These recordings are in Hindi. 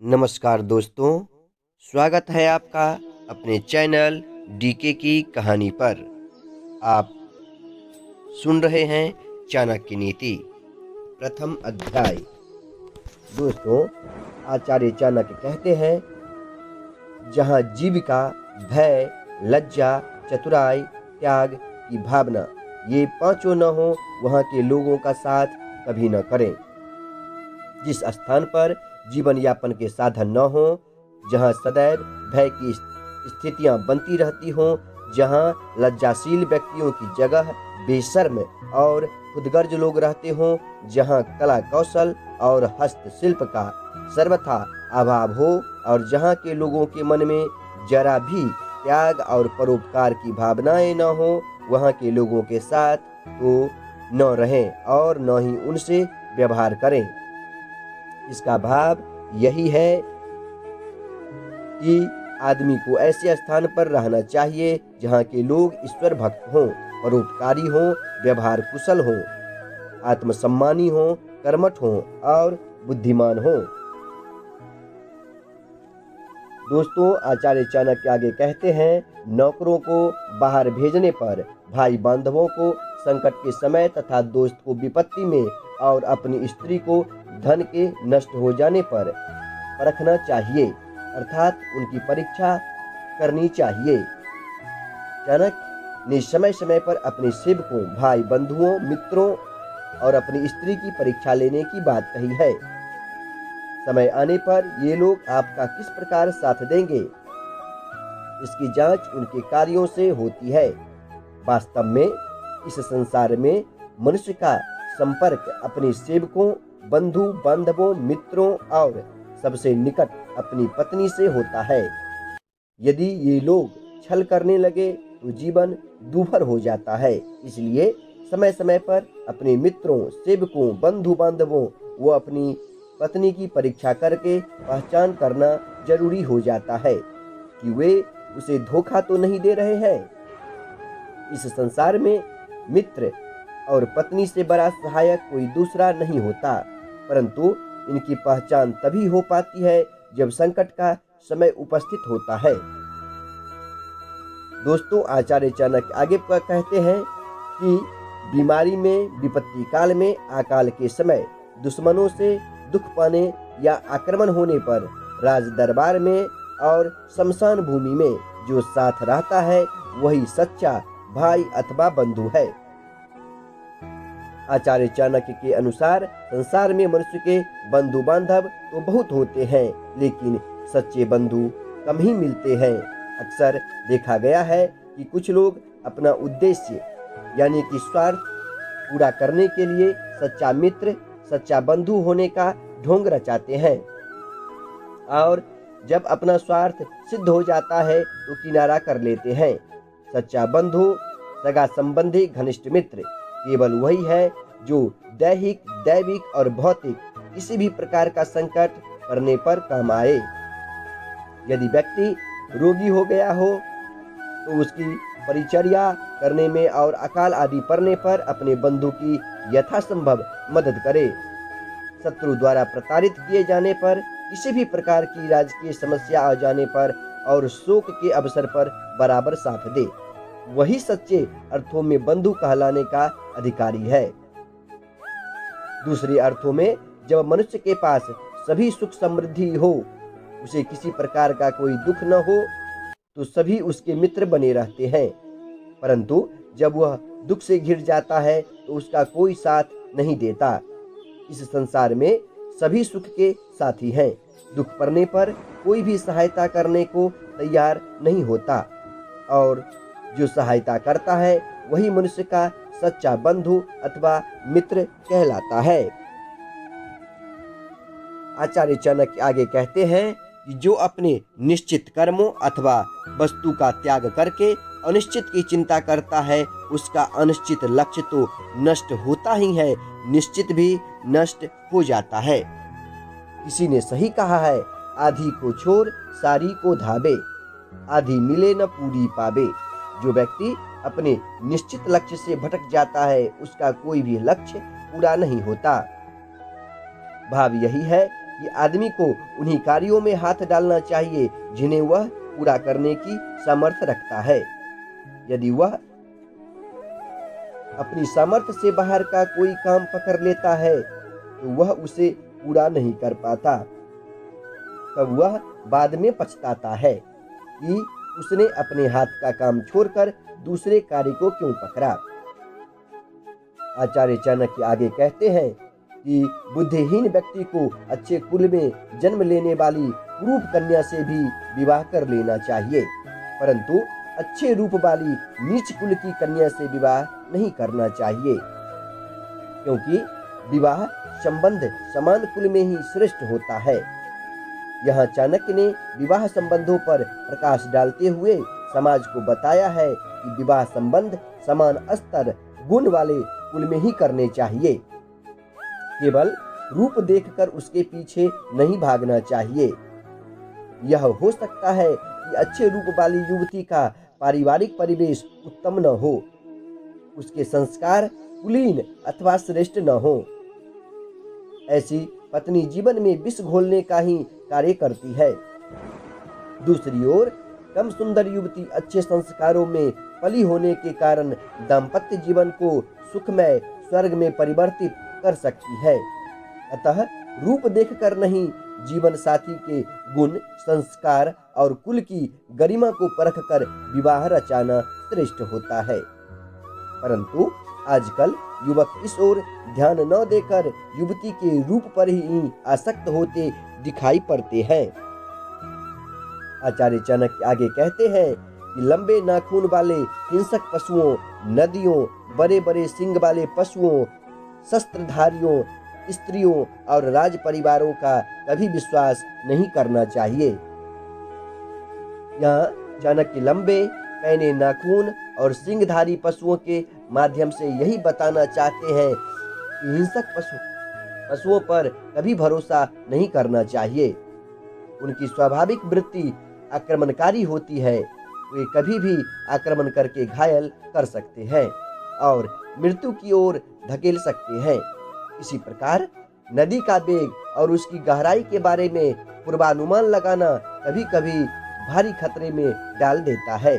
नमस्कार दोस्तों, स्वागत है आपका अपने चैनल डीके की कहानी पर। आप सुन रहे हैं चाणक्य नीति प्रथम अध्याय। दोस्तों, आचार्य चाणक्य कहते हैं, जहाँ जीविका, भय, लज्जा, चतुराई, त्याग की भावना ये पांचों न हो, वहाँ के लोगों का साथ कभी न करें। जिस स्थान पर जीवन यापन के साधन न हो, जहाँ सदैव भय की स्थितियां बनती रहती हों, जहाँ लज्जाशील व्यक्तियों की जगह बेशर्म और खुदगर्ज लोग रहते हों, जहाँ कला कौशल और हस्तशिल्प का सर्वथा अभाव हो और जहाँ के लोगों के मन में जरा भी त्याग और परोपकार की भावनाएं न हो, वहाँ के लोगों के साथ तो न रहें और न ही उनसे व्यवहार करें। इसका भाव यही है कि आदमी को ऐसे स्थान पर रहना चाहिए जहाँ के लोग ईश्वर भक्त हों, परोपकारी हों, व्यवहार कुशल हों, आत्मसम्मानी हों, कर्मठ हों और बुद्धिमान हों। दोस्तों, आचार्य चाणक्य आगे कहते हैं, नौकरों को बाहर भेजने पर, भाई बांधवों को संकट के समय तथा दोस्त को विपत्ति में और अपनी स्त्री को धन के नष्ट हो जाने पर परखना चाहिए, अर्थात उनकी परीक्षा करनी चाहिए। चाणक्य ने समय समय पर अपने सेवकों, भाई बंधुओं, मित्रों और अपनी स्त्री की परीक्षा लेने की बात कही है। समय आने पर ये लोग आपका किस प्रकार साथ देंगे, इसकी जांच उनके कार्यों से होती है। वास्तव में इस संसार में मनुष्य का संपर्क अपने सेवकों, बंधु बांधवों, मित्रों और सबसे निकट अपनी पत्नी से होता है। यदि ये लोग छल करने लगे तो जीवन दूभर हो जाता है। इसलिए समय समय पर अपने मित्रों, सेवकों, बंधु बांधवों व अपनी पत्नी की परीक्षा करके पहचान करना जरूरी हो जाता है कि वे उसे धोखा तो नहीं दे रहे हैं। इस संसार में मित्र और पत्नी से बड़ा सहायक कोई दूसरा नहीं होता, परंतु इनकी पहचान तभी हो पाती है जब संकट का समय उपस्थित होता है। दोस्तों, आचार्य चाणक्य आगे कहते हैं कि बीमारी में, विपत्ति काल में, अकाल के समय, दुश्मनों से दुख पाने या आक्रमण होने पर, राज दरबार में और शमशान भूमि में जो साथ रहता है वही सच्चा भाई अथवा बंधु है। आचार्य चाणक्य के अनुसार संसार में मनुष्य के बंधु बांधव तो बहुत होते हैं, लेकिन सच्चे बंधु कम ही मिलते हैं। अक्सर देखा गया है कि कुछ लोग अपना उद्देश्य यानी कि स्वार्थ पूरा करने के लिए सच्चा मित्र, सच्चा बंधु होने का ढोंग रचाते हैं और जब अपना स्वार्थ सिद्ध हो जाता है तो किनारा कर लेते हैं। सच्चा बंधु, सगा संबंधी, घनिष्ठ मित्र केवल वही है जो दैहिक, दैविक और भौतिक किसी भी प्रकार का संकट पड़ने पर काम आए। यदि व्यक्ति रोगी हो गया हो तो उसकी परिचर्या करने में और अकाल आदि पड़ने पर अपने बंधु की यथासंभव मदद करे। शत्रु द्वारा प्रताड़ित किए जाने पर, किसी भी प्रकार की राजकीय समस्या आ जाने पर और शोक के अवसर पर बराबर साथ दे, वही सच्चे अर्थों में बंधु कहलाने का अधिकारी है। दूसरे अर्थों में, जब मनुष्य के पास सभी सुख समृद्धि हो, उसे किसी प्रकार का कोई दुख न हो, तो सभी उसके मित्र बने रहते हैं, परंतु जब वह दुख से घिर जाता है तो उसका कोई साथ नहीं देता। इस संसार में सभी सुख के साथी हैं, दुख पड़ने पर कोई भी सहायता करने को तैयार नहीं होता और जो सहायता करता है वही मनुष्य का सच्चा बंधु अथवा मित्र कहलाता है। आचार्य चाणक्य आगे कहते हैं कि जो अपने निश्चित कर्मों अथवा वस्तु का त्याग करके अनिश्चित की चिंता करता है, उसका अनिश्चित लक्ष्य तो नष्ट होता ही है, निश्चित भी नष्ट हो जाता है। किसी ने सही कहा है, आधी को छोड़ सारी को धाबे, आधी मिले न पूरी पावे। जो व्यक्ति अपने निश्चित लक्ष्य से भटक जाता है, उसका कोई भी लक्ष्य पूरा नहीं होता। भाव यही है कि आदमी को उन्हीं कार्यों में हाथ डालना चाहिए जिन्हें वह पूरा करने की सामर्थ्य रखता है। यदि वह अपनी सामर्थ्य से बाहर का कोई काम पकड़ लेता है तो वह उसे पूरा नहीं कर पाता। तब वह बाद में पछताता है कि उसने अपने हाथ का काम छोड़कर दूसरे कार्य को क्यों पकड़ा। आचार्य चाणक्य आगे कहते हैं कि बुद्धिहीन व्यक्ति को अच्छे कुल में जन्म लेने वाली कुरूप कन्या से भी विवाह कर लेना चाहिए, परंतु अच्छे रूप वाली नीच कुल की कन्या से विवाह नहीं करना चाहिए, क्योंकि विवाह संबंध समान कुल में ही श्रेष्ठ होता है। यहाँ चाणक्य ने विवाह संबंधों पर प्रकाश डालते हुए समाज को बताया है कि विवाह संबंध समान स्तर गुण वाले कुल में ही करने चाहिए। केवल रूप देखकर उसके पीछे नहीं भागना चाहिए। यह हो सकता है कि अच्छे रूप वाली युवती का पारिवारिक परिवेश उत्तम न हो, उसके संस्कार कुलीन अथवा श्रेष्ठ न हो। ऐसी पत्नी जीवन में विष घोलने का ही कार्य करती है। दूसरी ओर कम सुंदर युवती अच्छे संस्कारों में पली होने के कारण दाम्पत्य जीवन को सुखमय स्वर्ग में परिवर्तित कर सकती है। अतः रूप देखकर नहीं, जीवन साथी के गुण, संस्कार और कुल की गरिमा को परखकर विवाह रचाना श्रेष्ठ होता है। परंतु आजकल युवक इस ओर ध्यान न देकर युवती के रूप पर ही आसक्त होते दिखाई पड़ते हैं। आचार्य चाणक्य आगे कहते हैं कि लंबे नाखून वाले हिंसक पशुओं, नदियों, बड़े बड़े सींग वाले पशुओं, शस्त्रधारियों, स्त्रियों और राज परिवारों का कभी विश्वास नहीं करना चाहिए। यहाँ चाणक्य लंबे पैने नाखून और सिंगधारी पशुओं के माध्यम से यही बताना चाहते हैं कि हिंसक पशुओं पर कभी भरोसा नहीं करना चाहिए। उनकी स्वाभाविक वृत्ति आक्रमणकारी होती है। वे कभी भी आक्रमण करके घायल कर सकते हैं और मृत्यु की ओर धकेल सकते हैं। इसी प्रकार नदी का वेग और उसकी गहराई के बारे में पूर्वानुमान लगाना कभी कभी भारी खतरे में डाल देता है।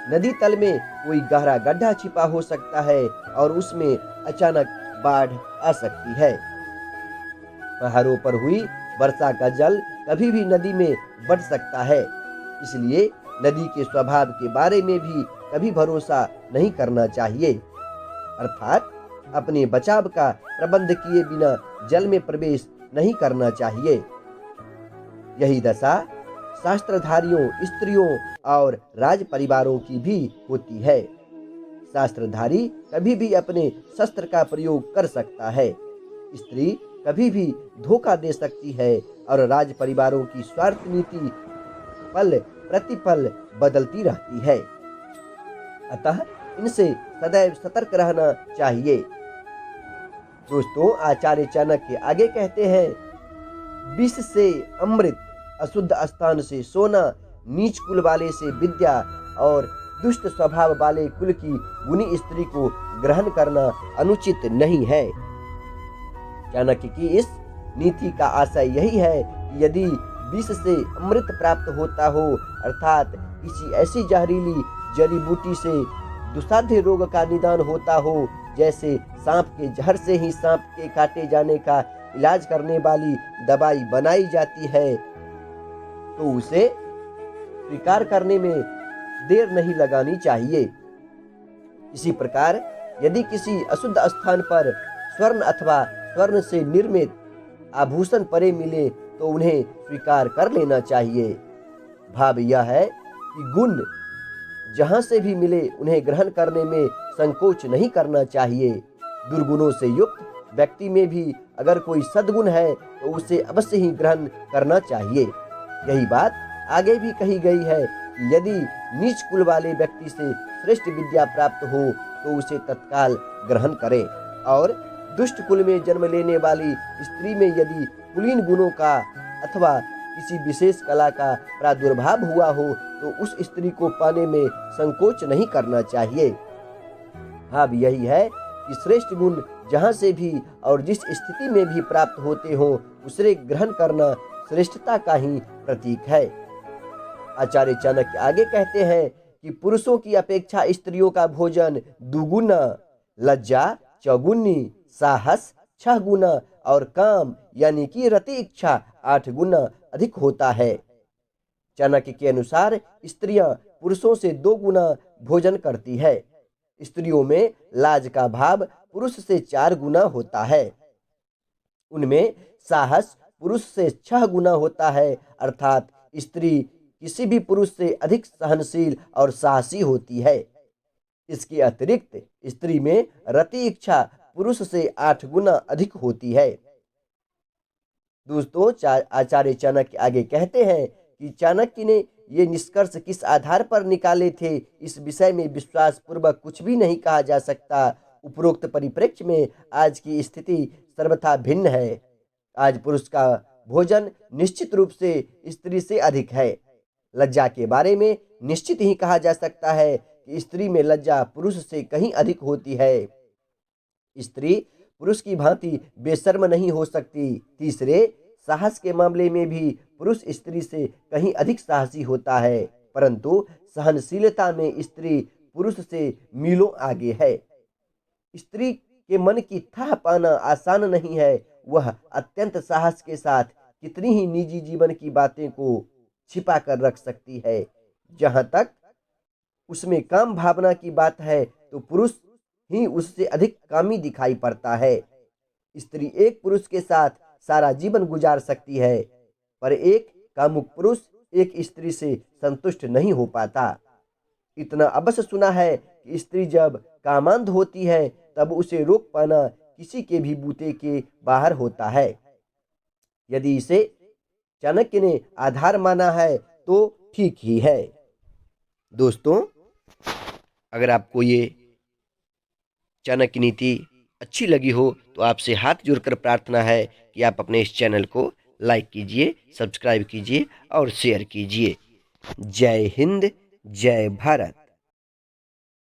नदी तल में कोई गहरा गड्ढा छिपा हो सकता है और उसमें अचानक बाढ़ आ सकती है। पहाड़ों पर हुई वर्षा का जल कभी भी नदी में बढ़ सकता है। इसलिए नदी के स्वभाव के बारे में भी कभी भरोसा नहीं करना चाहिए, अर्थात अपने बचाव का प्रबंध किए बिना जल में प्रवेश नहीं करना चाहिए। यही दशा शास्त्रधारियों, स्त्रियों और राज परिवारों की भी होती है। शास्त्रधारी कभी भी अपने शस्त्र का प्रयोग कर सकता है, स्त्री कभी भी धोखा दे सकती है और राज परिवारों की स्वार्थ नीति पल प्रतिपल बदलती रहती है। अतः इनसे सदैव सतर्क रहना चाहिए। दोस्तों, आचार्य चाणक्य आगे कहते हैं, विष से अमृत, अशुद्ध स्थान से सोना, नीच कुल वाले से विद्या और दुष्ट स्वभाव वाले कुल की गुणी स्त्री को ग्रहण करना अनुचित नहीं है। चाणक्य की इस नीति का आशय यही है कि यदि विष से अमृत प्राप्त होता हो, अर्थात किसी ऐसी जहरीली जड़ी बूटी से दुस्साध्य रोग का निदान होता हो, जैसे सांप के जहर से ही सांप के काटे जाने का इलाज करने वाली दवाई बनाई जाती है, तो उसे स्वीकार करने में देर नहीं लगानी चाहिए। इसी प्रकार यदि किसी अशुद्ध स्थान पर स्वर्ण अथवा स्वर्ण से निर्मित आभूषण पड़े मिले तो उन्हें स्वीकार कर लेना चाहिए। भाव यह है कि गुण जहां से भी मिले उन्हें ग्रहण करने में संकोच नहीं करना चाहिए। दुर्गुणों से युक्त व्यक्ति में भी अगर कोई सद्गुण है तो उसे अवश्य ही ग्रहण करना चाहिए। यही बात आगे भी कही गई है कि यदि नीच कुल वाले व्यक्ति से श्रेष्ठ विद्या प्राप्त हो तो उसे तत्काल ग्रहण करें, और दुष्ट कुल में जन्म लेने वाली स्त्री में यदि कुलीन गुणों का अथवा किसी विशेष कला का प्रादुर्भाव हुआ हो तो उस स्त्री को पाने में संकोच नहीं करना चाहिए। भाव यही है कि श्रेष्ठ गुण जहाँ से भी और जिस स्थिति में भी प्राप्त होते हो उसे ग्रहण करना श्रेष्ठता का ही प्रतीक है। आचार्य चाणक्य आगे कहते हैं कि पुरुषों की अपेक्षा स्त्रियों का भोजन दुगुना, लज्जा चौगुनी, साहस 6 गुना और काम यानी कि रति इच्छा 8 गुना अधिक होता है। चाणक्य के अनुसार स्त्रियां पुरुषों से 2 गुना भोजन करती है। स्त्रियों में लाज का भाव पुरुष से 4 गुना होता है। उनमें साहस पुरुष से 6 गुना होता है, अर्थात स्त्री किसी भी पुरुष से अधिक सहनशील और साहसी होती है। इसके अतिरिक्त स्त्री में रति इच्छा पुरुष से 8 गुना अधिक होती है। दोस्तों, आचार्य चाणक्य आगे कहते हैं कि चाणक्य ने ये निष्कर्ष किस आधार पर निकाले थे, इस विषय में विश्वास पूर्वक कुछ भी नहीं कहा जा सकता। उपरोक्त परिप्रेक्ष्य में आज की स्थिति सर्वथा भिन्न है। आज पुरुष का भोजन निश्चित रूप से स्त्री से अधिक है। लज्जा के बारे में निश्चित ही कहा जा सकता है कि स्त्री में लज्जा पुरुष से कहीं अधिक होती है। स्त्री पुरुष की भांति बेशर्म नहीं हो सकती। तीसरे, साहस के मामले में भी पुरुष स्त्री से कहीं अधिक साहसी होता है, परंतु सहनशीलता में स्त्री पुरुष से मीलों आगे है। स्त्री के मन की थाह पाना आसान नहीं है। वह अत्यंत साहस के साथ कितनी ही निजी जीवन की बातें को छिपा कर रख सकती है। जहां तक उसमें काम भावना की बात है तो पुरुष ही उससे अधिक कामी दिखाई पड़ता है। स्त्री एक पुरुष के साथ सारा जीवन गुजार सकती है, पर एक कामुक पुरुष एक स्त्री से संतुष्ट नहीं हो पाता। इतना अवश्य सुना है कि स्त्री जब कामांध होती है तब उसे रोक पाना किसी के भी बूते के बाहर होता है। यदि इसे चाणक्य ने आधार माना है तो ठीक ही है। दोस्तों, अगर आपको ये चाणक्य नीति अच्छी लगी हो तो आपसे हाथ जोड़कर प्रार्थना है कि आप अपने इस चैनल को लाइक कीजिए, सब्सक्राइब कीजिए और शेयर कीजिए। जय हिंद, जय भारत।